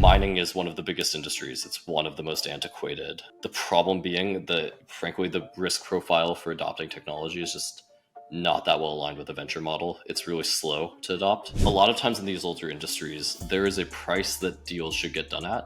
Mining is one of the biggest industries. It's one of the most antiquated. The problem being that, frankly, the risk profile for adopting technology is just not that well aligned with the venture model. It's really slow to adopt. A lot of times in these older industries, there is a price that deals should get done at,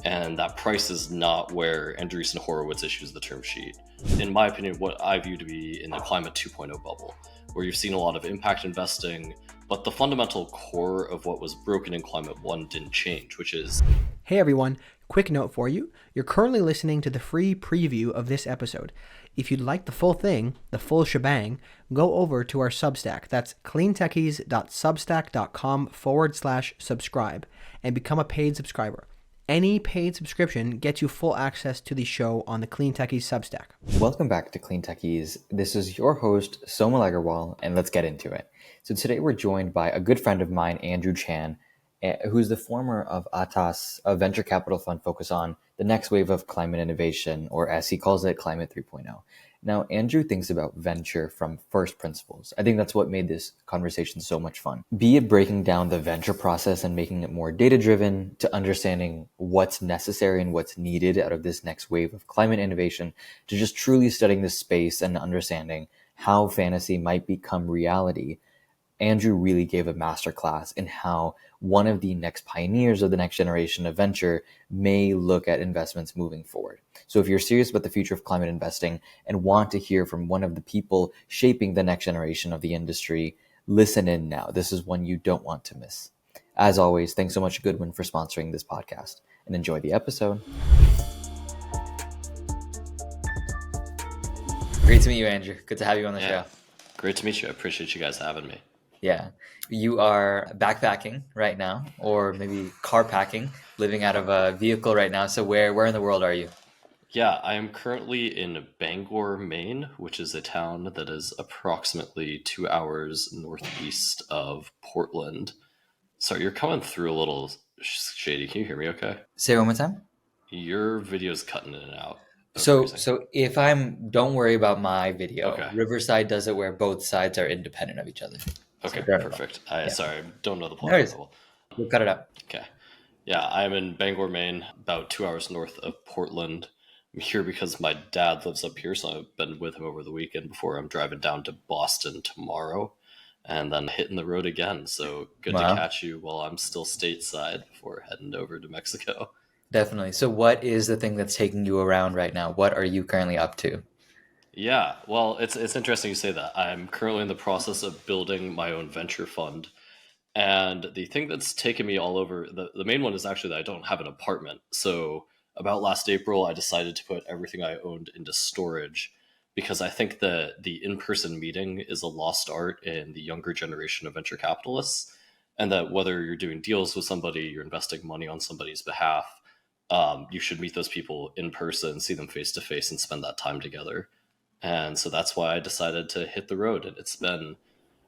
and that price is not where Andreessen Horowitz issues the term sheet. In my opinion, what I view to be in the climate 2.0 bubble, where you've seen a lot of impact investing, but the fundamental core of what was broken in Climate 1 didn't change, which is... Hey everyone, quick note for you. You're currently listening to the free preview of this episode. If you'd like the full thing, the full shebang, go over to our Substack. That's cleantechies.substack.com/subscribe and become a paid subscriber. Any paid subscription gets you full access to the show on the Clean Techies Substack. Welcome back to Clean Techies. This is your host, Somal Agarwal, and let's get into it. So today we're joined by a good friend of mine, Andrew Chan, who's the former of ATAS, a venture capital fund focused on the next wave of climate innovation, or as he calls it, Climate 3.0. Now, Andrew thinks about venture from first principles. I think that's what made this conversation so much fun. Be it breaking down the venture process and making it more data-driven, to understanding what's necessary and what's needed out of this next wave of climate innovation, to just truly studying this space and understanding how fantasy might become reality. Andrew really gave a masterclass in how one of the next pioneers of the next generation of venture may look at investments moving forward. So if you're serious about the future of climate investing and want to hear from one of the people shaping the next generation of the industry, listen in now. This is one you don't want to miss. As always, thanks so much, Goodwin, for sponsoring this podcast, and enjoy the episode. Great to meet you, Andrew. Good to have you on the show. Great to meet you. I appreciate you guys having me. Yeah. You are backpacking right now, or maybe car packing, living out of a vehicle right now. So where in the world are you? Yeah, I am currently in Bangor, Maine, which is a town that is approximately 2 hours northeast of Portland. Sorry, you're coming through a little shady. Can you hear me okay? Say it one more time. Your video's cutting in and out. So don't worry about my video. Okay. Riverside does it where both sides are independent of each other. Okay, So perfect. Sorry, I don't know the No plot worries. level. We'll cut it up. Okay. Yeah, I'm in Bangor, Maine, about 2 hours north of Portland. I'm here because my dad lives up here, so I've been with him over the weekend before I'm driving down to Boston tomorrow and then hitting the road again. So good Wow. to catch you while I'm still stateside before heading over to Mexico. Definitely. So what is the thing that's taking you around right now? What are you currently up to? Yeah, well, it's interesting you say that. I'm currently in the process of building my own venture fund. And the thing that's taken me all over, the main one is actually that I don't have an apartment. So about last April, I decided to put everything I owned into storage because I think that the in-person meeting is a lost art in the younger generation of venture capitalists. And that whether you're doing deals with somebody, you're investing money on somebody's behalf, you should meet those people in person, see them face to face, and spend that time together. And so that's why I decided to hit the road. And it's been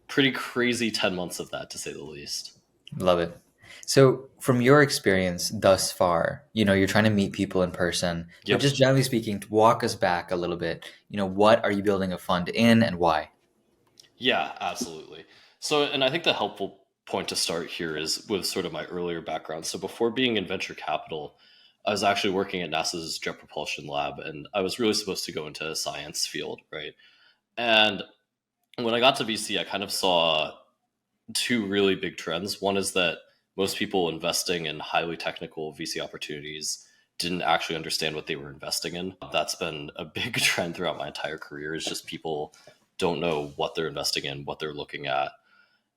pretty crazy 10 months of that, to say the least. Love it. So from your experience thus far, you're trying to meet people in person, Yep. but just generally speaking, walk us back a little bit. What are you building a fund in and why? Yeah, absolutely. So, and I think the helpful point to start here is with sort of my earlier background. So before being in venture capital, I was actually working at NASA's Jet Propulsion Lab, and I was really supposed to go into a science field, right? And when I got to VC, I kind of saw two really big trends. One is that most people investing in highly technical VC opportunities didn't actually understand what they were investing in. That's been a big trend throughout my entire career, is just people don't know what they're investing in, what they're looking at.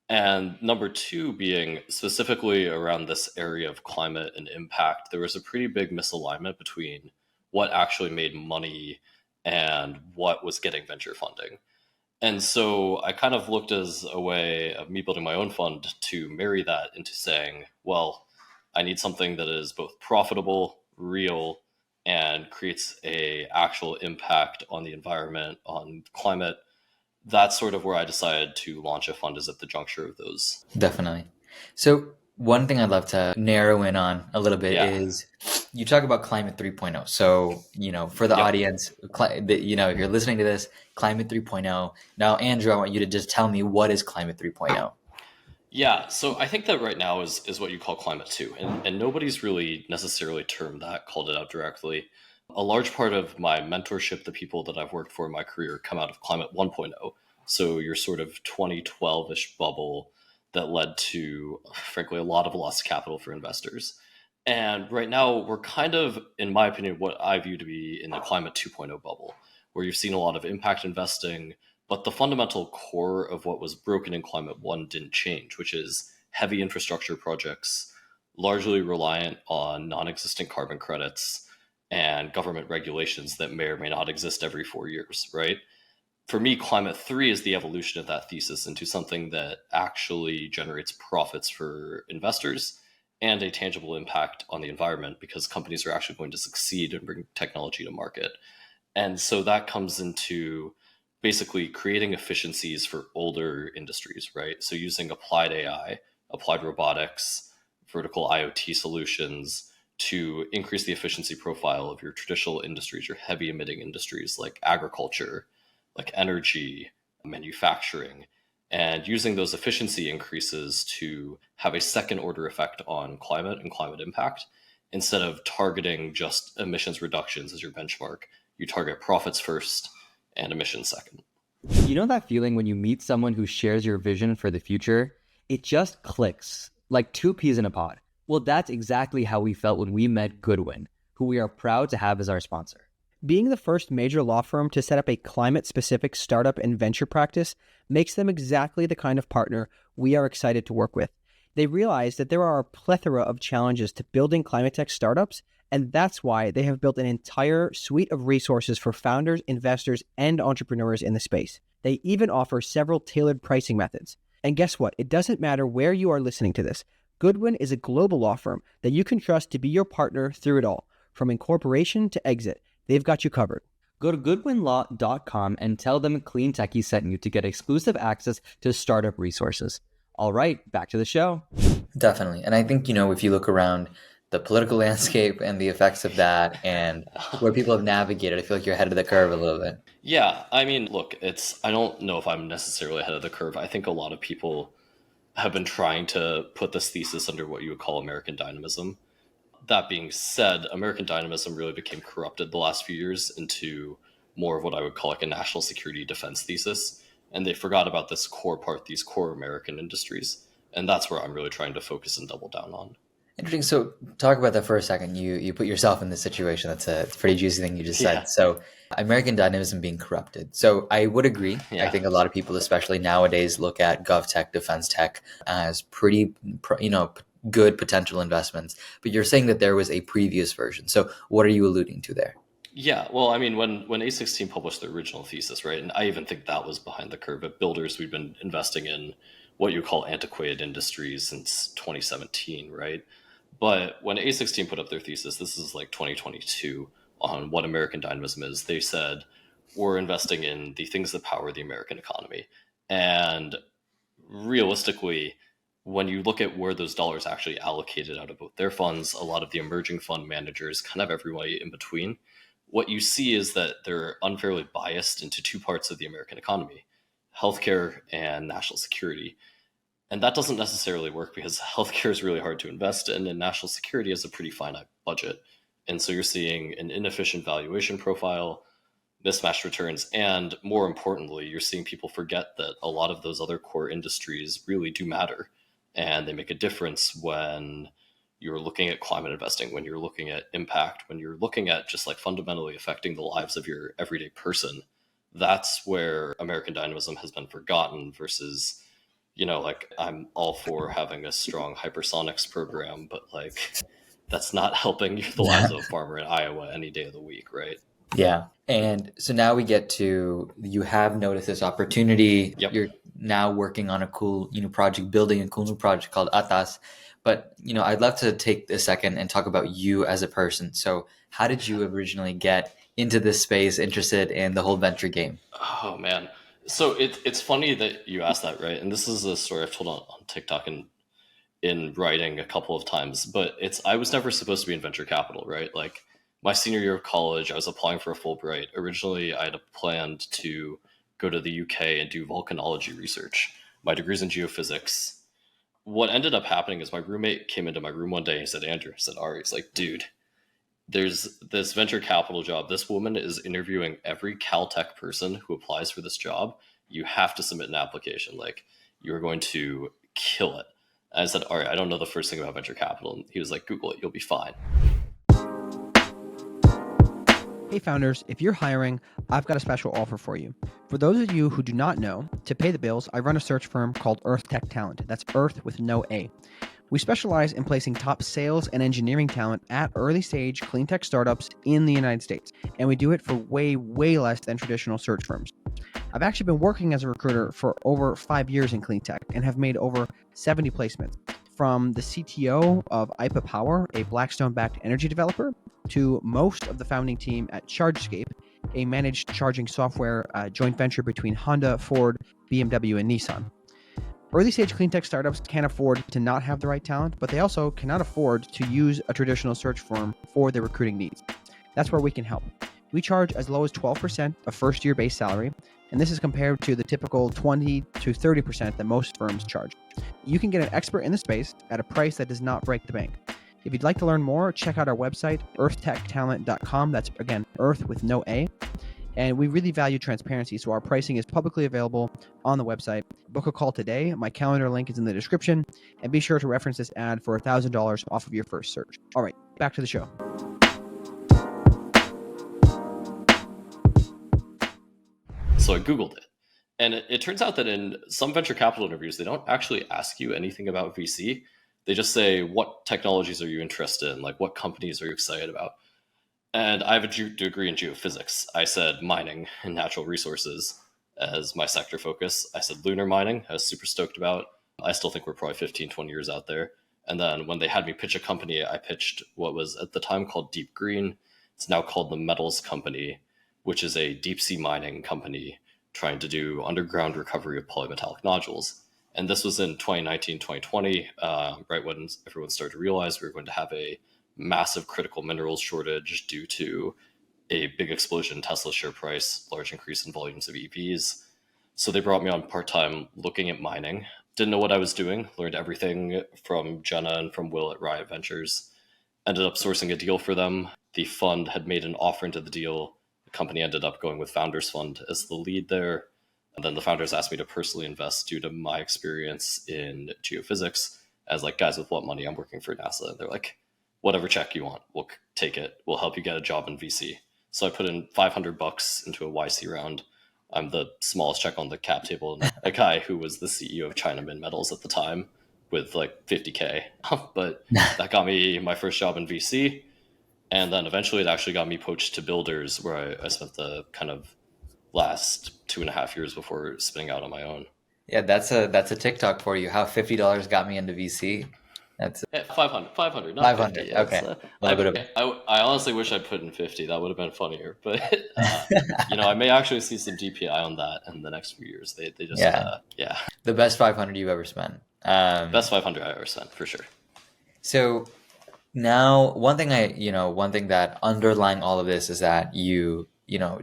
And number two being specifically around this area of climate and impact, there was a pretty big misalignment between what actually made money and what was getting venture funding. And so I kind of looked as a way of me building my own fund to marry that into saying, well, I need something that is both profitable, real, and creates a actual impact on the environment, on climate. That's sort of where I decided to launch a fund, is at the juncture of those. Definitely. So one thing I'd love to narrow in on a little bit is you talk about Climate 3.0. So, for the audience, if you're listening to this, Climate 3.0. Now, Andrew, I want you to just tell me, what is Climate 3.0? Yeah, so I think that right now is what you call climate two, and nobody's really necessarily termed that, called it out directly. A large part of my mentorship, the people that I've worked for in my career, come out of climate 1.0. So your sort of 2012-ish bubble that led to, frankly, a lot of lost capital for investors. And right now, we're kind of, in my opinion, what I view to be in the climate 2.0 bubble, where you've seen a lot of impact investing, but the fundamental core of what was broken in Climate 1 didn't change, which is heavy infrastructure projects, largely reliant on non existent carbon credits and government regulations that may or may not exist every 4 years, right? For me, Climate 3 is the evolution of that thesis into something that actually generates profits for investors and a tangible impact on the environment because companies are actually going to succeed and bring technology to market. And so that comes into basically creating efficiencies for older industries, right? So using applied AI, applied robotics, vertical IoT solutions to increase the efficiency profile of your traditional industries, your heavy emitting industries like agriculture, like energy, manufacturing, and using those efficiency increases to have a second order effect on climate and climate impact instead of targeting just emissions reductions as your benchmark. You target profits first and emissions second. You know that feeling when you meet someone who shares your vision for the future? It just clicks, like two peas in a pod. Well, that's exactly how we felt when we met Goodwin, who we are proud to have as our sponsor. Being the first major law firm to set up a climate-specific startup and venture practice makes them exactly the kind of partner we are excited to work with. They realize that there are a plethora of challenges to building climate tech startups, and that's why they have built an entire suite of resources for founders, investors, and entrepreneurs in the space. They even offer several tailored pricing methods. And guess what? It doesn't matter where you are listening to this. Goodwin is a global law firm that you can trust to be your partner through it all, from incorporation to exit. They've got you covered. Go to goodwinlaw.com and tell them Clean Techie sent you to get exclusive access to startup resources. All right, back to the show. Definitely. And I think, if you look around the political landscape and the effects of that and where people have navigated, I feel like you're ahead of the curve a little bit. Yeah, I mean, look, I don't know if I'm necessarily ahead of the curve. I think a lot of people have been trying to put this thesis under what you would call American dynamism. That being said, American dynamism really became corrupted the last few years into more of what I would call like a national security defense thesis. And they forgot about this core part, these core American industries. And that's where I'm really trying to focus and double down on. Interesting. So talk about that for a second. You put yourself in this situation. That's a pretty juicy thing you just said. Yeah. So American dynamism being corrupted. So I would agree. Yeah. I think a lot of people, especially nowadays, look at gov tech, defense tech as pretty, good potential investments. But you're saying that there was a previous version. So what are you alluding to there? Yeah, well, I mean, when A16 published the original thesis, right, and I even think that was behind the curve. At Builders, we've been investing in what you call antiquated industries since 2017, right? But when A16 put up their thesis, this is like 2022, on what American dynamism is, they said, we're investing in the things that power the American economy. And realistically, when you look at where those dollars actually allocated out of both their funds, a lot of the emerging fund managers, kind of everybody in between, what you see is that they're unfairly biased into two parts of the American economy: healthcare and national security. And that doesn't necessarily work because healthcare is really hard to invest in, and national security has a pretty finite budget. And so you're seeing an inefficient valuation profile, mismatched returns, and more importantly, you're seeing people forget that a lot of those other core industries really do matter. And they make a difference when you're looking at climate investing, when you're looking at impact, when you're looking at just like fundamentally affecting the lives of your everyday person. That's where American dynamism has been forgotten versus, like I'm all for having a strong hypersonics program, but like that's not helping the lives of a farmer in Iowa any day of the week, right? Yeah. And so now we get to, you have noticed this opportunity. Yep. You're now working on a cool, project, building a cool new project called Atas. But, I'd love to take a second and talk about you as a person. So how did you originally get into this space, interested in the whole venture game? Oh man. So it's funny that you asked that, right? And this is a story I've told on TikTok and in writing a couple of times, but I was never supposed to be in venture capital, right? Like my senior year of college, I was applying for a Fulbright. Originally, I had planned to go to the UK and do volcanology research. My degree's in geophysics. what ended up happening is my roommate came into my room one day and he said, Andrew, said, Ari, he's like, dude, there's this venture capital job. This woman is interviewing every Caltech person who applies for this job. You have to submit an application. Like, you're going to kill it. And I said, all right, I don't know the first thing about venture capital. And he was like, Google it, you'll be fine. Hey founders, if you're hiring, I've got a special offer for you. For those of you who do not know, to pay the bills, I run a search firm called Earth Tech Talent. That's Earth with no A. We specialize in placing top sales and engineering talent at early stage clean tech startups in the United States. And we do it for way, way less than traditional search firms. I've actually been working as a recruiter for over 5 years in clean tech and have made over 70 placements. From the CTO of IPA Power, a Blackstone-backed energy developer, to most of the founding team at ChargeScape, a managed charging software joint venture between Honda, Ford, BMW, and Nissan. Early-stage clean tech startups can't afford to not have the right talent, but they also cannot afford to use a traditional search firm for their recruiting needs. That's where we can help. We charge as low as 12% of first-year base salary, and this is compared to the typical 20 to 30% that most firms charge. You can get an expert in the space at a price that does not break the bank. If you'd like to learn more, check out our website, earthtechtalent.com. That's, again, Earth with no A. And we really value transparency, so our pricing is publicly available on the website. Book a call today. My calendar link is in the description. And be sure to reference this ad for $1,000 off of your first search. All right, back to the show. So I Googled it. And it turns out that in some venture capital interviews, they don't actually ask you anything about VC. They just say, what technologies are you interested in? Like, what companies are you excited about? And I have a degree in geophysics. I said mining and natural resources as my sector focus. I said lunar mining, I was super stoked about. I still think we're probably 15, 20 years out there. And then when they had me pitch a company, I pitched what was at the time called Deep Green. It's now called the Metals Company, which is a deep sea mining company trying to do underground recovery of polymetallic nodules. And this was in 2019, 2020, right when everyone started to realize we were going to have a massive critical minerals shortage due to a big explosion in Tesla's share price, large increase in volumes of EVs. So they brought me on part-time looking at mining. Didn't know what I was doing, learned everything from Jenna and from Will at Riot Ventures. Ended up sourcing a deal for them. The fund had made an offer into the deal. The company ended up going with Founders Fund as the lead there. And then the founders asked me to personally invest due to my experience in geophysics as like, guys, with what money? I'm working for NASA. And they're like, whatever check you want, we'll take it. We'll help you get a job in VC. So I put in $500 into a YC round. I'm the smallest check on the cap table. And a guy who was the CEO of China Min Metals at the time with like 50K. But that got me my first job in VC. And then eventually it actually got me poached to Builders, where I spent the kind of last 2.5 years before spinning out on my own. Yeah, that's a TikTok for you. How $50 got me into VC. That's 500, not 500. 50. Okay. I honestly wish I'd put in 50. That would have been funnier. But I may actually see some DPI on that in the next few years. They just yeah. The best 500 you've ever spent. Best 500 I ever spent for sure. So now one thing that underlying all of this is that you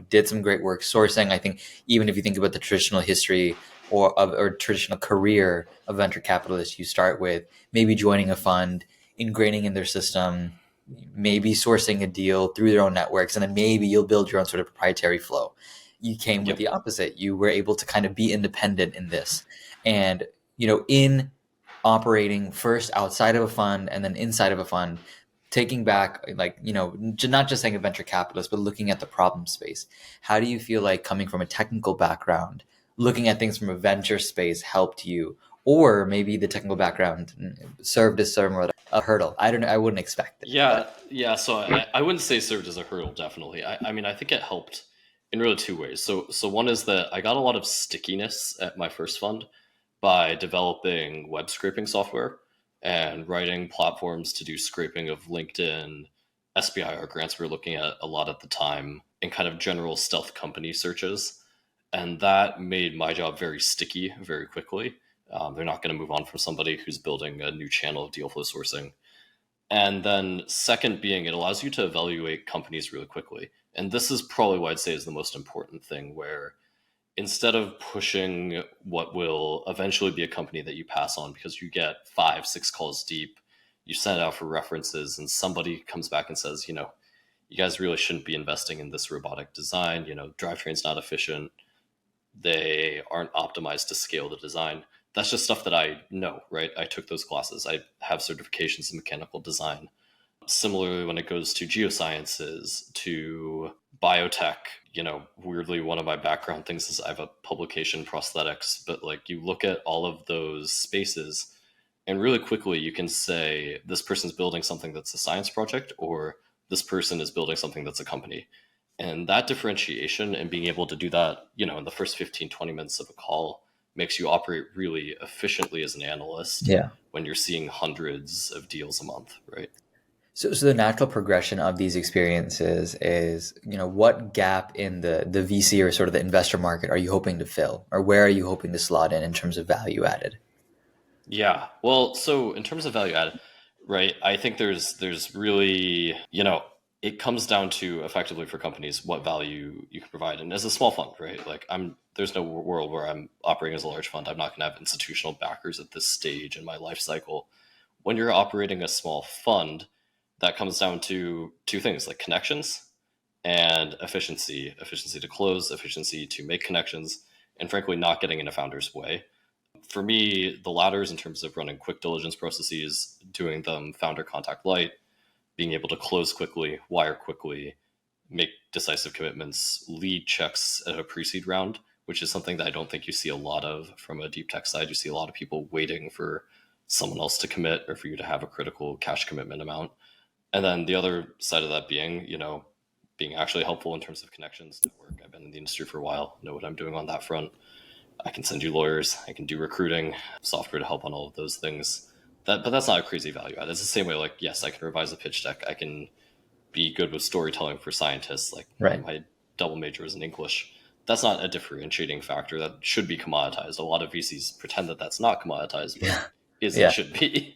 did some great work sourcing. I think even if you think about the traditional history or traditional career of venture capitalists, you start with maybe joining a fund, ingraining in their system, maybe sourcing a deal through their own networks, and then maybe you'll build your own sort of proprietary flow. You came with the opposite. You were able to kind of be independent in this. And, in operating first outside of a fund and then inside of a fund, taking back, not just saying a venture capitalist, but looking at the problem space. How do you feel like coming from a technical background, looking at things from a venture space helped you, or maybe the technical background served as somewhat a hurdle? I don't know. I wouldn't expect it. Yeah. So I wouldn't say served as a hurdle. Definitely. I mean, I think it helped in really two ways. So one is that I got a lot of stickiness at my first fund by developing web scraping software and writing platforms to do scraping of LinkedIn, SBIR grants we were looking at a lot at the time, and kind of general stealth company searches. And that made my job very sticky very quickly. They're not going to move on from somebody who's building a new channel of deal flow sourcing. And then second being, it allows you to evaluate companies really quickly. And this is probably what I'd say is the most important thing, where instead of pushing what will eventually be a company that you pass on because you get 5, 6 calls deep, you send it out for references, and somebody comes back and says, you guys really shouldn't be investing in this robotic design. Drivetrain's not efficient. They aren't optimized to scale the design. That's just stuff that I know, right? I took those classes. I have certifications in mechanical design. Similarly, when it goes to geosciences, to biotech, weirdly, one of my background things is I have a publication prosthetics, but like you look at all of those spaces and really quickly you can say this person's building something that's a science project or this person is building something that's a company. And that differentiation and being able to do that, in the first 15, 20 minutes of a call makes you operate really efficiently as an analyst Yeah. when you're seeing hundreds of deals a month, right? So the natural progression of these experiences is, what gap in the VC or sort of the investor market are you hoping to fill, or where are you hoping to slot in terms of value added? Yeah. Well, so in terms of value added, right, I think there's really, it comes down to effectively for companies what value you can provide. And as a small fund, right, like there's no world where I'm operating as a large fund. I'm not going to have institutional backers at this stage in my life cycle. When you're operating a small fund, that comes down to two things like connections and efficiency to close, efficiency to make connections, and frankly, not getting in a founder's way. For me, the latter is in terms of running quick diligence processes, doing them founder contact light, being able to close quickly, wire quickly, make decisive commitments, lead checks at a pre-seed round, which is something that I don't think you see a lot of from a deep tech side. You see a lot of people waiting for someone else to commit or for you to have a critical cash commitment amount. And then the other side of that being, being actually helpful in terms of connections, network. I've been in the industry for a while, know what I'm doing on that front. I can send you lawyers, I can do recruiting, software to help on all of those things. But that's not a crazy value add. It's the same way, like, yes, I can revise a pitch deck. I can be good with storytelling for scientists. Like Right. my double major is in English. That's not a differentiating factor that should be commoditized. A lot of VCs pretend that that's not commoditized, but it should be.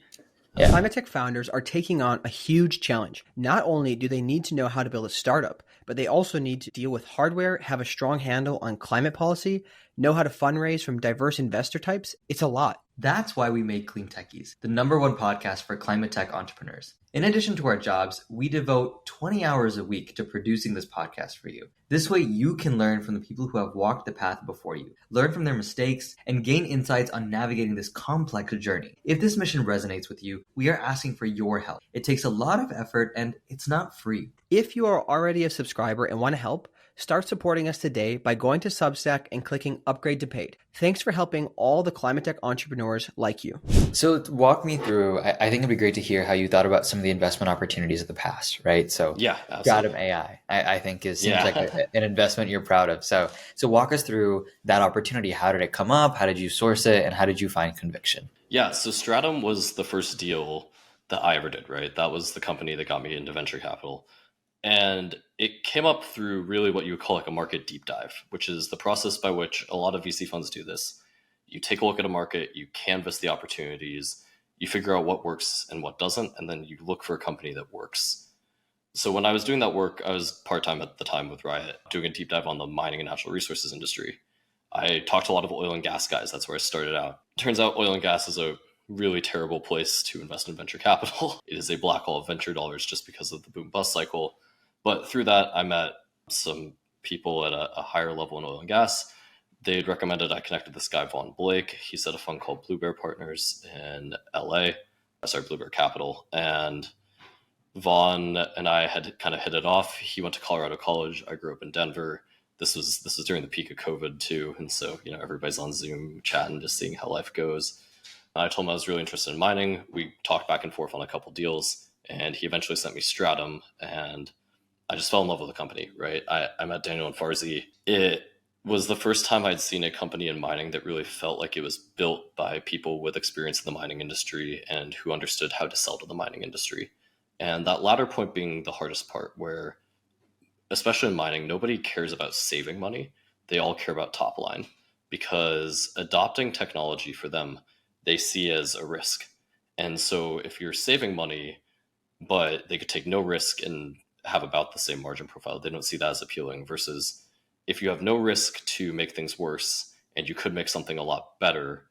Yeah. Climate tech founders are taking on a huge challenge. Not only do they need to know how to build a startup, but they also need to deal with hardware, have a strong handle on climate policy, know how to fundraise from diverse investor types. It's a lot. That's why we made Clean Techies, the #1 podcast for climate tech entrepreneurs. In addition to our jobs, we devote 20 hours a week to producing this podcast for you. This way you can learn from the people who have walked the path before you, learn from their mistakes, and gain insights on navigating this complex journey. If this mission resonates with you, we are asking for your help. It takes a lot of effort and it's not free. If you are already a subscriber and want to help, start supporting us today by going to Substack and clicking Upgrade to Paid. Thanks for helping all the climate tech entrepreneurs like you. So walk me through, I think it'd be great to hear how you thought about some of the investment opportunities of the past, right? So Yeah, absolutely. Stratum AI, I think seems like an investment you're proud of. So walk us through that opportunity. How did it come up? How did you source it? And how did you find conviction? Yeah, so Stratum was the first deal that I ever did, right? That was the company that got me into venture capital. And it came up through really what you would call like a market deep dive, which is the process by which a lot of VC funds do this. You take a look at a market, you canvass the opportunities, you figure out what works and what doesn't, and then you look for a company that works. So when I was doing that work, I was part-time at the time with Riot, doing a deep dive on the mining and natural resources industry. I talked to a lot of oil and gas guys. That's where I started out. Turns out oil and gas is a really terrible place to invest in venture capital. It is a black hole of venture dollars just because of the boom bust cycle. But through that, I met some people at a higher level in oil and gas. They'd recommended I connect with this guy, Vaughn Blake. He's at a fund called Blue Bear Partners in LA. Blue Bear Capital. And Vaughn and I had kind of hit it off. He went to Colorado College. I grew up in Denver. This was during the peak of COVID too. And so, everybody's on Zoom chatting, just seeing how life goes. I told him I was really interested in mining. We talked back and forth on a couple deals, and he eventually sent me Stratum, and I just fell in love with the company, right? I met Daniel and Farzi. It was the first time I'd seen a company in mining that really felt like it was built by people with experience in the mining industry and who understood how to sell to the mining industry. And that latter point being the hardest part, where, especially in mining, nobody cares about saving money. They all care about top line, because adopting technology for them, they see as a risk. And so if you're saving money, but they could take no risk and have about the same margin profile, they don't see that as appealing, versus if you have no risk to make things worse and you could make something a lot better,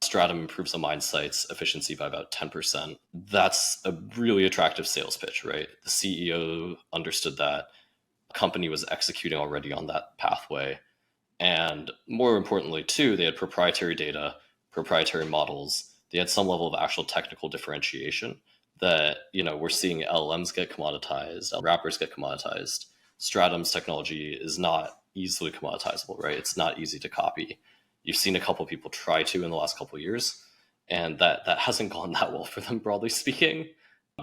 Stratum improves a mine site's efficiency by about 10%. That's a really attractive sales pitch, right? The CEO understood that. The company was executing already on that pathway. And more importantly, too, they had proprietary data, proprietary models. They had some level of actual technical differentiation that, we're seeing LLMs get commoditized, wrappers get commoditized. Stratum's technology is not easily commoditizable, right? It's not easy to copy. You've seen a couple people try to in the last couple of years, and that hasn't gone that well for them, broadly speaking,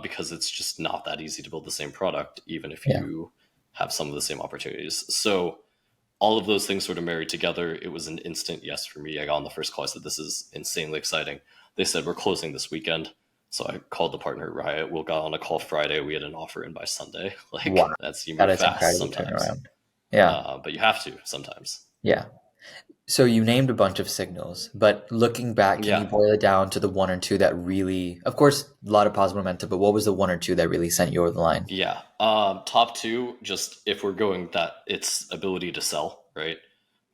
because it's just not that easy to build the same product, even if you have some of the same opportunities. So all of those things sort of married together, it was an instant yes for me. I got on the first call, I said, this is insanely exciting. They said, we're closing this weekend. So I called the partner at Riot. We got on a call Friday. We had an offer in by Sunday. Wow. That's, you That move is fast incredible sometimes. turnaround. Yeah. But you have to sometimes. Yeah. So you named a bunch of signals, but looking back, can you boil it down to the one or two that really, of course, a lot of positive momentum, but what was the one or two that really sent you over the line? Yeah. Top two, just if we're going that, it's ability to sell, right?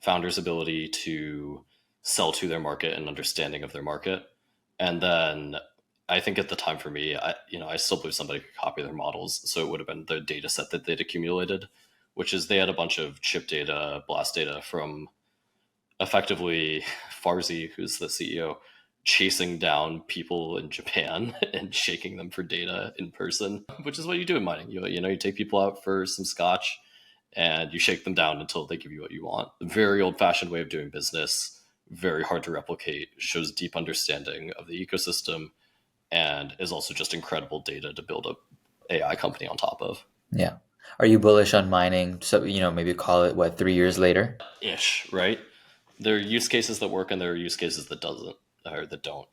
Founders' ability to sell to their market and understanding of their market. And then I think at the time for me, I still believe somebody could copy their models. So it would have been the data set that they'd accumulated, which is they had a bunch of chip data, blast data from effectively Farsi, who's the CEO, chasing down people in Japan and shaking them for data in person, which is what you do in mining. You take people out for some scotch and you shake them down until they give you what you want. Very old-fashioned way of doing business, very hard to replicate, shows deep understanding of the ecosystem, and is also just incredible data to build a AI company on top of. Yeah. Are you bullish on mining? So, maybe call it 3 years later? Ish, right? There are use cases that work and there are use cases that don't.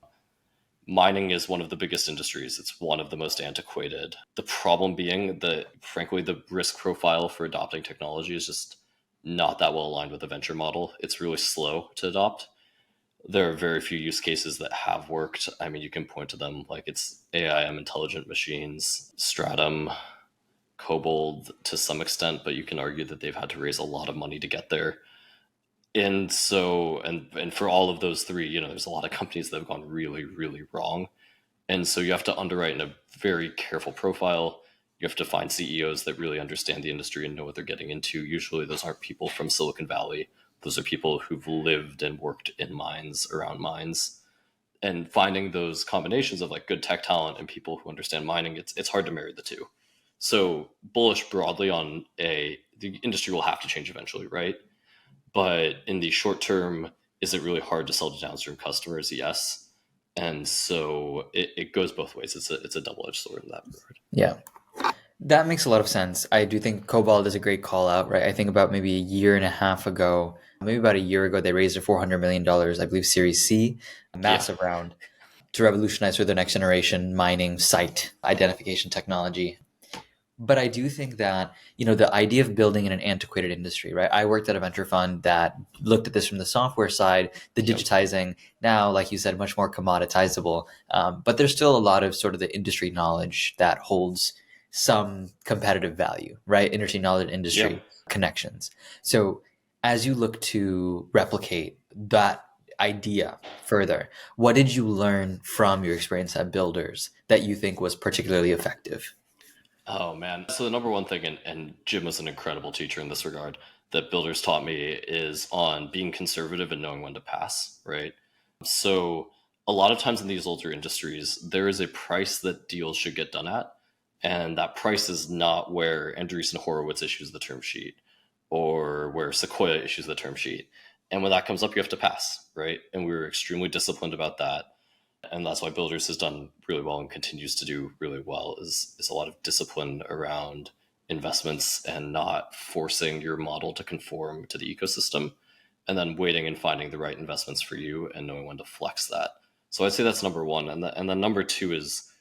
Mining is one of the biggest industries. It's one of the most antiquated. The problem being that, frankly, the risk profile for adopting technology is just not that well aligned with the venture model. It's really slow to adopt. There are very few use cases that have worked. I mean, you can point to them like it's AIM, intelligent machines, Stratum, Kobold to some extent, but you can argue that they've had to raise a lot of money to get there. And so, and for all of those three, there's a lot of companies that have gone really, really wrong. And so you have to underwrite in a very careful profile. You have to find CEOs that really understand the industry and know what they're getting into. Usually those aren't people from Silicon Valley. Those are people who've lived and worked in mines, around mines. And finding those combinations of like good tech talent and people who understand mining, it's hard to marry the two. So bullish broadly on the industry will have to change eventually, right? But in the short term, is it really hard to sell to downstream customers? Yes. And so it goes both ways. It's a double-edged sword in that regard. Yeah. That makes a lot of sense. I do think Cobalt is a great call out, right? I think about maybe a year and a half ago, maybe about a year ago, they raised a $400 million, I believe, Series C, a massive round to revolutionize for the next generation mining site identification technology. But I do think that, the idea of building in an antiquated industry, right? I worked at a venture fund that looked at this from the software side, the digitizing now, like you said, much more commoditizable. But there's still a lot of sort of the industry knowledge that holds some competitive value, right? Industry knowledge, industry connections. So as you look to replicate that idea further, what did you learn from your experience at Builders that you think was particularly effective? Oh man. So the number one thing, and Jim was an incredible teacher in this regard, that Builders taught me is on being conservative and knowing when to pass, right? So a lot of times in these older industries, there is a price that deals should get done at. And that price is not where Andreessen Horowitz issues the term sheet or where Sequoia issues the term sheet. And when that comes up, you have to pass, right? And we were extremely disciplined about that. And that's why Builders has done really well and continues to do really well is a lot of discipline around investments and not forcing your model to conform to the ecosystem, and then waiting and finding the right investments for you and knowing when to flex that. So I'd say that's number one. And then number two is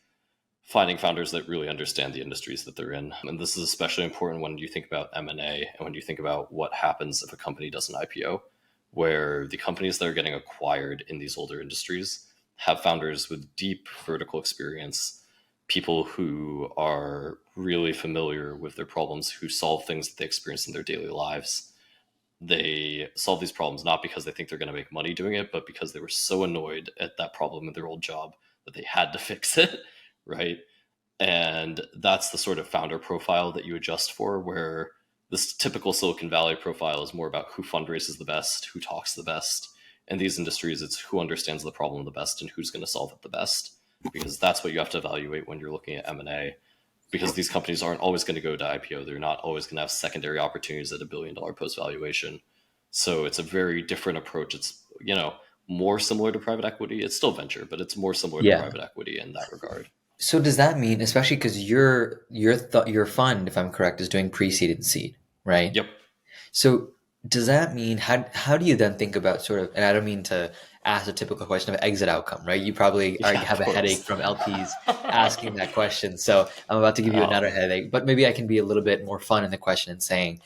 finding founders that really understand the industries that they're in. And this is especially important when you think about M&A and when you think about what happens if a company does an IPO, where the companies that are getting acquired in these older industries have founders with deep vertical experience, people who are really familiar with their problems, who solve things that they experience in their daily lives. They solve these problems not because they think they're going to make money doing it, but because they were so annoyed at that problem in their old job that they had to fix it, right? And that's the sort of founder profile that you adjust for, where this typical Silicon Valley profile is more about who fundraises the best, who talks the best. In these industries, it's who understands the problem the best and who's going to solve it the best, because that's what you have to evaluate when you're looking at M&A, because these companies aren't always going to go to IPO. They're not always going to have secondary opportunities at $1 billion post valuation. So it's a very different approach. It's, more similar to private equity. It's still venture, but it's more similar to private equity in that regard. So does that mean, especially because your fund, if I'm correct, is doing pre-seed and seed, right? Yep. So does that mean how do you then think about sort of, and I don't mean to ask a typical question of exit outcome, right? You probably have a headache from LPs asking that question. So I'm about to give you another headache, but maybe I can be a little bit more fun in the question and saying,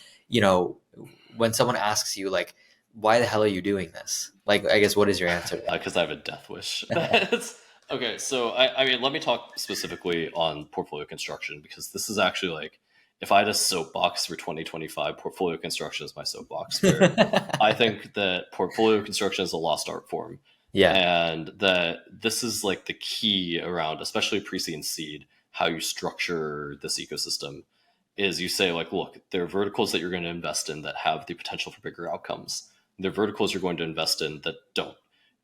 when someone asks you like, why the hell are you doing this? Like, I guess, what is your answer? Because I have a death wish. Okay, so I mean, let me talk specifically on portfolio construction, because this is actually like, if I had a soapbox for 2025, portfolio construction is my soapbox. Where I think that portfolio construction is a lost art form. Yeah. And that this is like the key around, especially pre-seed and seed, how you structure this ecosystem is you say like, look, there are verticals that you're going to invest in that have the potential for bigger outcomes. There are verticals you're going to invest in that don't.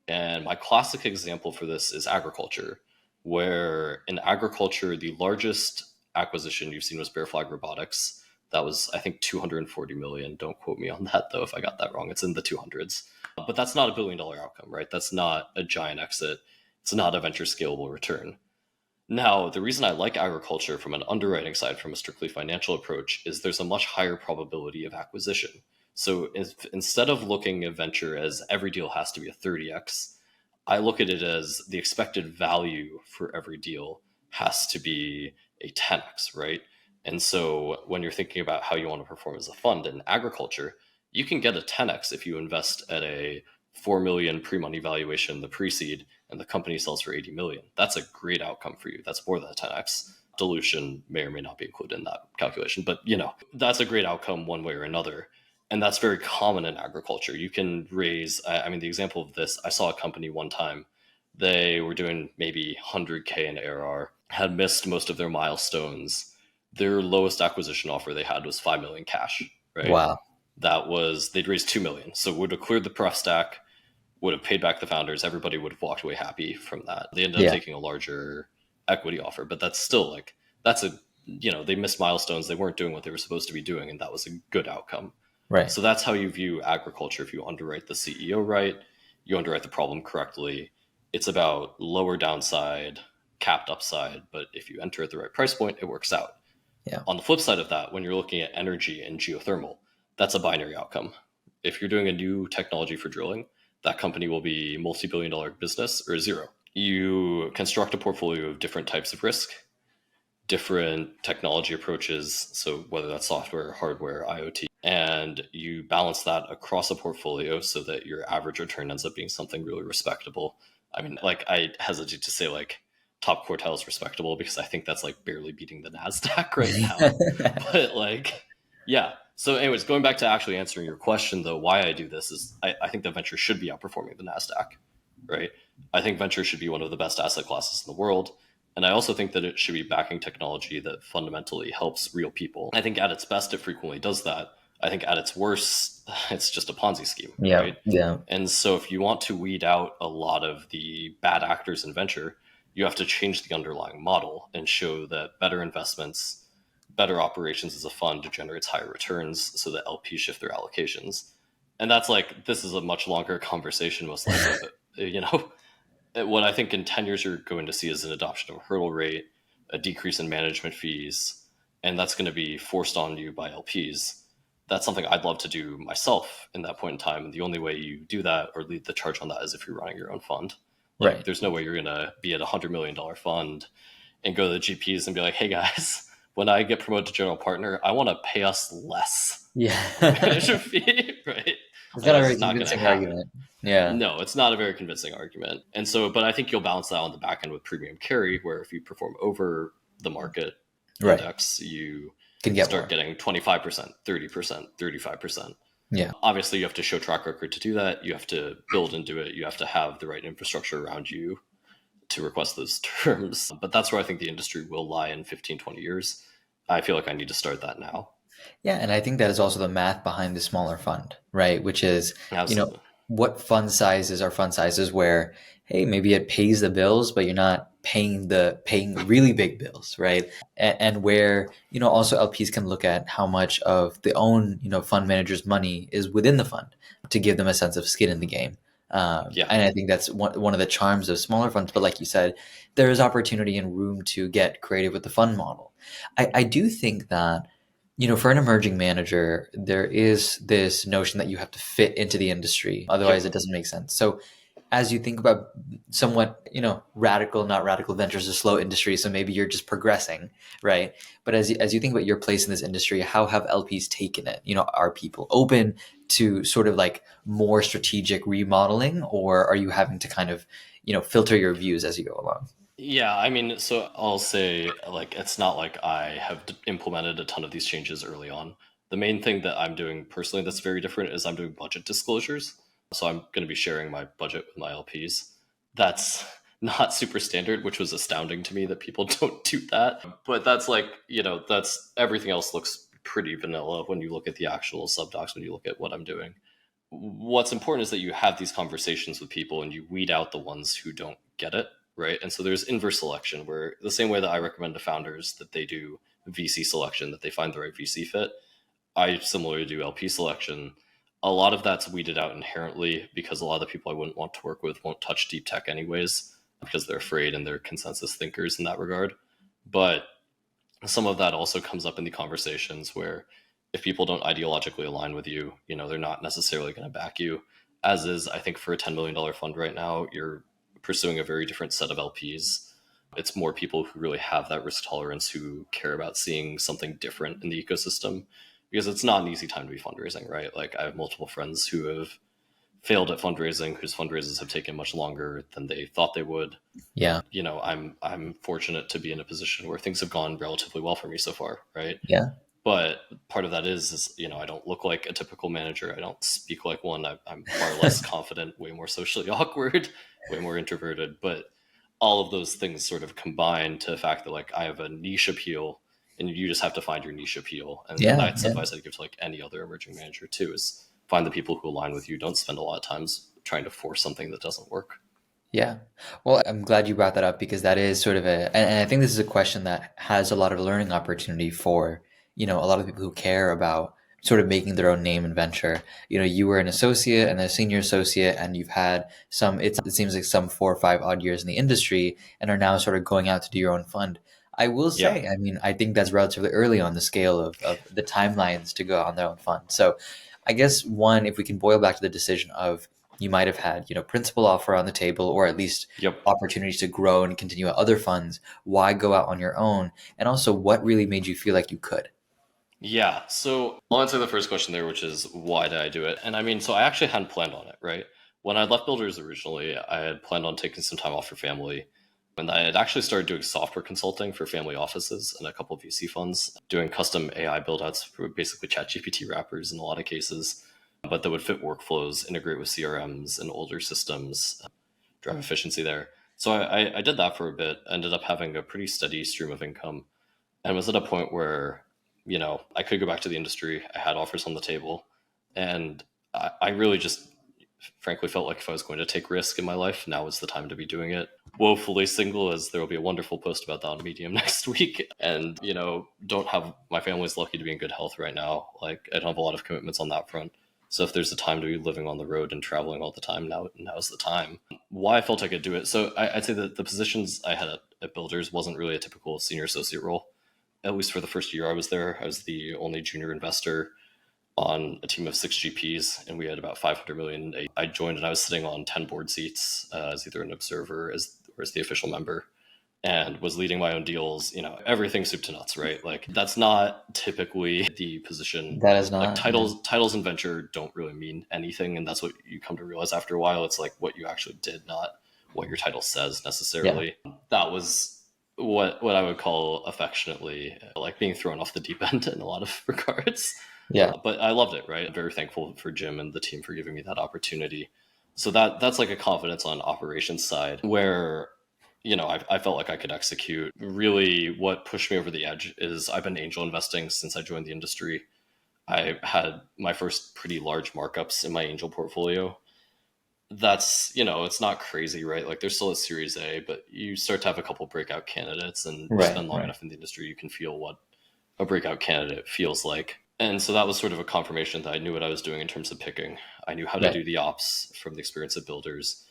And my classic example for this is agriculture, where in agriculture, the largest acquisition you've seen was Bear Flag Robotics. That was, I think, 240 million. Don't quote me on that, though, if I got that wrong. It's in the 200s. But that's not $1 billion outcome, right? That's not a giant exit. It's not a venture scalable return. Now, the reason I like agriculture from an underwriting side, from a strictly financial approach, is there's a much higher probability of acquisition. So instead of looking at venture as every deal has to be a 30x, I look at it as the expected value for every deal has to be a 10x, right? And so when you're thinking about how you want to perform as a fund in agriculture, you can get a 10x if you invest at a 4 million pre-money valuation, the pre-seed, and the company sells for 80 million. That's a great outcome for you. That's more than a 10x. Dilution may or may not be included in that calculation, but that's a great outcome one way or another. And that's very common in agriculture. You can raise, I mean, the example of this, I saw a company one time, they were doing maybe 100K in ARR, had missed most of their milestones. Their lowest acquisition offer they had was 5 million cash, right? Wow. They'd raised 2 million. So would have cleared the pref stack, would have paid back the founders. Everybody would have walked away happy from that. They ended up taking a larger equity offer, but that's still like, they missed milestones. They weren't doing what they were supposed to be doing. And that was a good outcome. Right. So that's how you view agriculture. If you underwrite the CEO right, you underwrite the problem correctly. It's about lower downside, capped upside. But if you enter at the right price point, it works out. Yeah. On the flip side of that, when you're looking at energy and geothermal, that's a binary outcome. If you're doing a new technology for drilling, that company will be multi-billion-dollar business or zero. You construct a portfolio of different types of risk, different technology approaches, so whether that's software, hardware, IoT, and you balance that across a portfolio so that your average return ends up being something really respectable. I mean, like, I hesitate to say like top quartile is respectable, because I think that's like barely beating the NASDAQ right now. But like, yeah. So anyways, going back to actually answering your question though, why I do this is I think that venture should be outperforming the NASDAQ, right? I think venture should be one of the best asset classes in the world. And I also think that it should be backing technology that fundamentally helps real people. I think at its best, it frequently does that. I think at its worst, it's just a Ponzi scheme, right? Yeah. And so if you want to weed out a lot of the bad actors in venture, you have to change the underlying model and show that better investments, better operations as a fund generates higher returns so that LPs shift their allocations. And that's like, this is a much longer conversation, most likely, but what I think in 10 years you're going to see is an adoption of a hurdle rate, a decrease in management fees, and that's going to be forced on you by LPs. That's something I'd love to do myself in that point in time. And the only way you do that or lead the charge on that is if you're running your own fund. Like, Right. There's no way you're going to be at a $100 million fund and go to the GPs and be like, hey guys, when I get promoted to general partner, I want to pay us less Yeah. management fee, right? It's not a very That's not gonna convincing happen. argument. Yeah. No, it's not a very convincing argument. And so, but I think you'll balance that on the back end with premium carry, where if you perform over the market Right. index, you Can get start more. getting 25%, 30%, 35%. Yeah. Obviously, you have to show track record to do that. You have to build and do it. You have to have the right infrastructure around you to request those terms. But that's where I think the industry will lie in 15, 20 years. I feel like I need to start that now. Yeah, and I think that is also the math behind the smaller fund, right? Which is, Absolutely. what fund sizes are fund sizes where, hey, maybe it pays the bills, but you're not paying really big bills, right? And where, also LPs can look at how much of the own, fund manager's money is within the fund to give them a sense of skin in the game. Yeah. And I think that's one of the charms of smaller funds. But like you said, there is opportunity and room to get creative with the fund model. I do think that for an emerging manager, there is this notion that you have to fit into the industry. Otherwise, Yep. it doesn't make sense. So as you think about somewhat, radical, not radical ventures, a slow industry, so maybe you're just progressing, right? But as you think about your place in this industry, how have LPs taken it? Are people open to sort of like more strategic remodeling, or are you having to kind of, filter your views as you go along? Yeah, I mean, so I'll say, like, it's not like I have implemented a ton of these changes early on. The main thing that I'm doing personally that's very different is I'm doing budget disclosures. So I'm going to be sharing my budget with my LPs. That's not super standard, which was astounding to me that people don't do that. But that's like, that's everything else looks pretty vanilla when you look at the actual subdocs, when you look at what I'm doing. What's important is that you have these conversations with people and you weed out the ones who don't get it, right? And so there's inverse selection, where the same way that I recommend to founders that they do VC selection, that they find the right VC fit, I similarly do LP selection. A lot of that's weeded out inherently because a lot of the people I wouldn't want to work with won't touch deep tech anyways, because they're afraid and they're consensus thinkers in that regard. But some of that also comes up in the conversations where if people don't ideologically align with you, they're not necessarily going to back you. As is, I think for a $10 million fund right now, you're pursuing a very different set of LPs. It's more people who really have that risk tolerance, who care about seeing something different in the ecosystem, because it's not an easy time to be fundraising, right? Like, I have multiple friends who have failed at fundraising, whose fundraisers have taken much longer than they thought they would. Yeah. I'm fortunate to be in a position where things have gone relatively well for me so far, right? Yeah. But part of that is I don't look like a typical manager. I don't speak like one. I'm far less confident, way more socially awkward, way more introverted. But all of those things sort of combine to the fact that, like, I have a niche appeal, and you just have to find your niche appeal. And Yeah. that's advice I'd give to like any other emerging manager too: is find the people who align with you. Don't spend a lot of times trying to force something that doesn't work. Yeah. Well, I'm glad you brought that up because that is sort of and I think this is a question that has a lot of learning opportunity for, a lot of people who care about sort of making their own name and venture. You were an associate and a senior associate, and you've had it seems like some 4 or 5 odd years in the industry and are now sort of going out to do your own fund. I will Yeah. say, I mean, I think that's relatively early on the scale of the timelines to go on their own fund. So I guess one, if we can boil back to the decision of, you might have had, principal offer on the table, or at least Yep. opportunities to grow and continue at other funds. Why go out on your own? And also, what really made you feel like you could? Yeah. So I'll answer the first question there, which is why did I do it? And I mean, so I actually hadn't planned on it, right? When I left Builders originally, I had planned on taking some time off for family. And I had actually started doing software consulting for family offices and a couple of VC funds, doing custom AI build outs for basically ChatGPT wrappers in a lot of cases, but that would fit workflows, integrate with CRMs and older systems, drive efficiency there. So I did that for a bit, ended up having a pretty steady stream of income, and was at a point where, I could go back to the industry. I had offers on the table, and I really just frankly felt like if I was going to take risk in my life, now was the time to be doing it. Woefully single, as there will be a wonderful post about that on Medium next week. And, don't have, my family's lucky to be in good health right now. Like, I don't have a lot of commitments on that front. So if there's a time to be living on the road and traveling all the time, now's the time. Why I felt I could do it. So I'd say that the positions I had at Builders wasn't really a typical senior associate role. At least for the first year I was there, I was the only junior investor on a team of 6 GPs, and we had about 500 million. I joined and I was sitting on 10 board seats as either an observer or as the official member, and was leading my own deals. Everything soup to nuts, right? Like, that's not typically the position. That is Like, not. titles in venture don't really mean anything, and that's what you come to realize after a while. It's like what you actually did, not what your title says necessarily. Yeah. That was what I would call affectionately like being thrown off the deep end in a lot of regards. Yeah. But I loved it, right? I'm very thankful for Jim and the team for giving me that opportunity. So that's like a confidence on operations side where, I felt like I could execute. Really, what pushed me over the edge is I've been angel investing since I joined the industry. I had my first pretty large markups in my angel portfolio. That's, it's not crazy, right? Like there's still a Series A, but you start to have a couple breakout candidates, and you Right. spend long enough in the industry, you can feel what a breakout candidate feels like. And so that was sort of a confirmation that I knew what I was doing in terms of picking. I knew how to Right. do the ops from the experience of builders.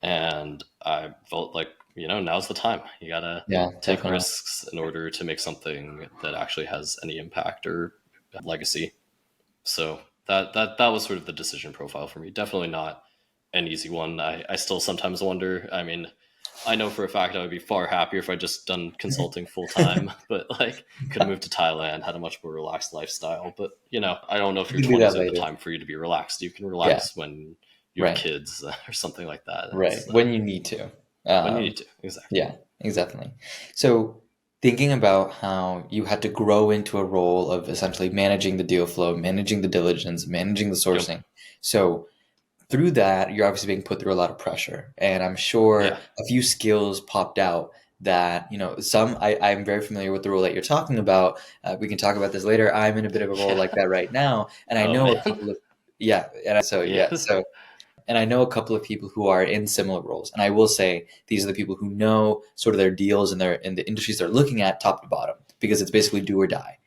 And I felt like, now's the time. You got to Yeah, take definitely. risks in order to make something that actually has any impact or legacy. So that was sort of the decision profile for me. Definitely not an easy one. I still sometimes wonder. I mean, I know for a fact I would be far happier if I just done consulting full time, but like could move to Thailand, had a much more relaxed lifestyle. But I don't know if You your can do that 20s are the later. time for you to be relaxed. You can Yeah. relax when you have Right. kids or something like that. Right. It's, When you need to. when you need to, exactly. Yeah, exactly. So thinking about how you had to grow into a role of essentially managing the deal flow, managing the diligence, managing the Yep. sourcing. So through that, you're obviously being put through a lot of pressure. And I'm sure Yeah. a few skills popped out that, I'm very familiar with the role that you're talking about. We can talk about this later. I'm in a bit of a role like that right now. And I Oh know a man. couple of, yeah. And so, Yeah. yeah. So, and I know a couple of people who are in similar roles. And I will say these are the people who know sort of their deals and their in the industries they're looking at top to bottom, because it's basically do or die.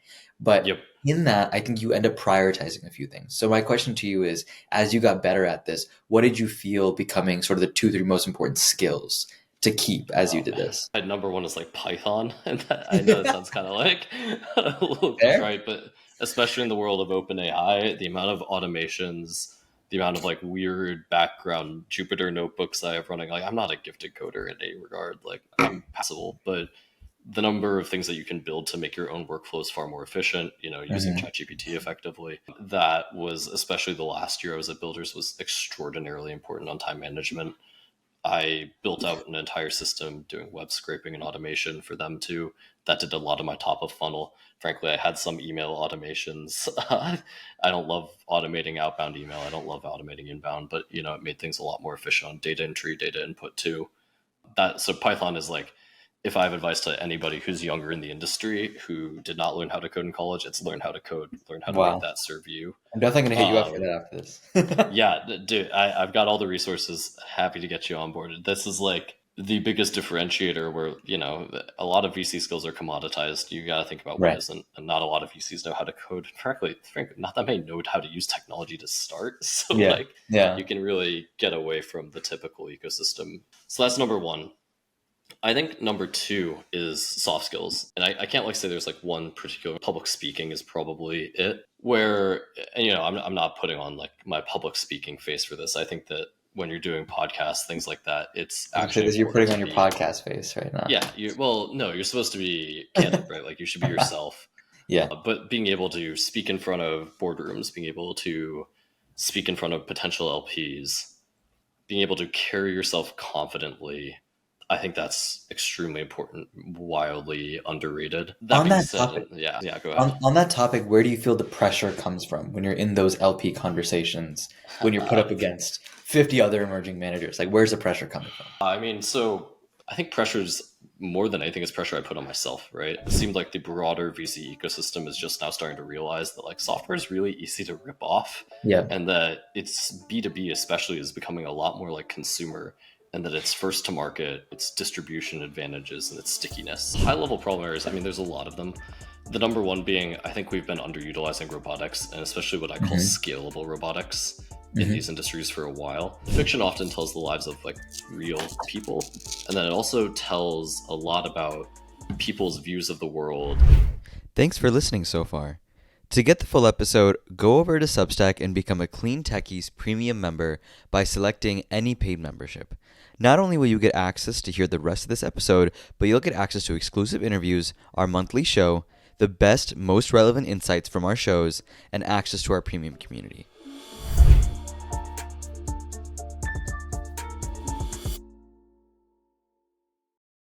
But Yep. in that, I think you end up prioritizing a few things. So my question to you is, as you got better at this, what did you feel becoming sort of the 2, 3 most important skills to keep as you did this? My number one is like Python, and I know that sounds kind of like a little Fair? trite, but especially in the world of OpenAI, the amount of automations, the amount of like weird background Jupyter notebooks I have running, like I'm not a gifted coder in any regard, like I'm passable, but the number of things that you can build to make your own workflows far more efficient, using Mhm. ChatGPT effectively, that was, especially the last year I was at Builders, was extraordinarily important on time management. I built out an entire system doing web scraping and automation for them too. That did a lot of my top of funnel. Frankly, I had some email automations. I don't love automating outbound email. I don't love automating inbound, but it made things a lot more efficient on data entry, data input too. So Python is like, if I have advice to anybody who's younger in the industry who did not learn how to code in college, it's learn how to code, learn how to make Wow. that serve you. I'm definitely going to hit you up for Um, that after this. yeah, dude, I've got all the resources. Happy to get you on board. This is like the biggest differentiator where, a lot of VC skills are commoditized. You got to think about what Right. isn't. And not a lot of VCs know how to code. Frankly, not that many know how to use technology to start. So, Yeah. like, Yeah. you can really get away from the typical ecosystem. So, that's number one. I think number two is soft skills. And I can't like say there's like one particular. Public speaking is probably it. Where, and, I'm not putting on like my public speaking face for this. I think that when you're doing podcasts, things like that, it's actually You're important putting on to your be. podcast face right now. Yeah. No, you're supposed to be candid, right? Like you should be yourself. Yeah. But being able to speak in front of boardrooms, being able to speak in front of potential LPs, being able to carry yourself confidently, I think that's extremely important, wildly underrated. That On being that said, topic, yeah, go ahead. on that topic, where do you feel the pressure comes from when you're in those LP conversations, when you're put up against 50 other emerging managers? Like, where's the pressure coming from? I mean, so I think pressure is more than anything is pressure I put on myself, right? It seemed like the broader VC ecosystem is just now starting to realize that like software is really easy to rip off, Yeah. and that it's B2B especially is becoming a lot more like consumer, and that it's first to market, its distribution advantages, and its stickiness. High level problem areas, I mean, there's a lot of them. The number one being, I think we've been underutilizing robotics, and especially what I call scalable robotics in these industries for a while. Fiction often tells the lives of like real people, and then it also tells a lot about people's views of the world. Thanks for listening so far. To get the full episode, go over to Substack and become a Clean Techies premium member by selecting any paid membership. Not only will you get access to hear the rest of this episode, but you'll get access to exclusive interviews, our monthly show, the best, most relevant insights from our shows, and access to our premium community.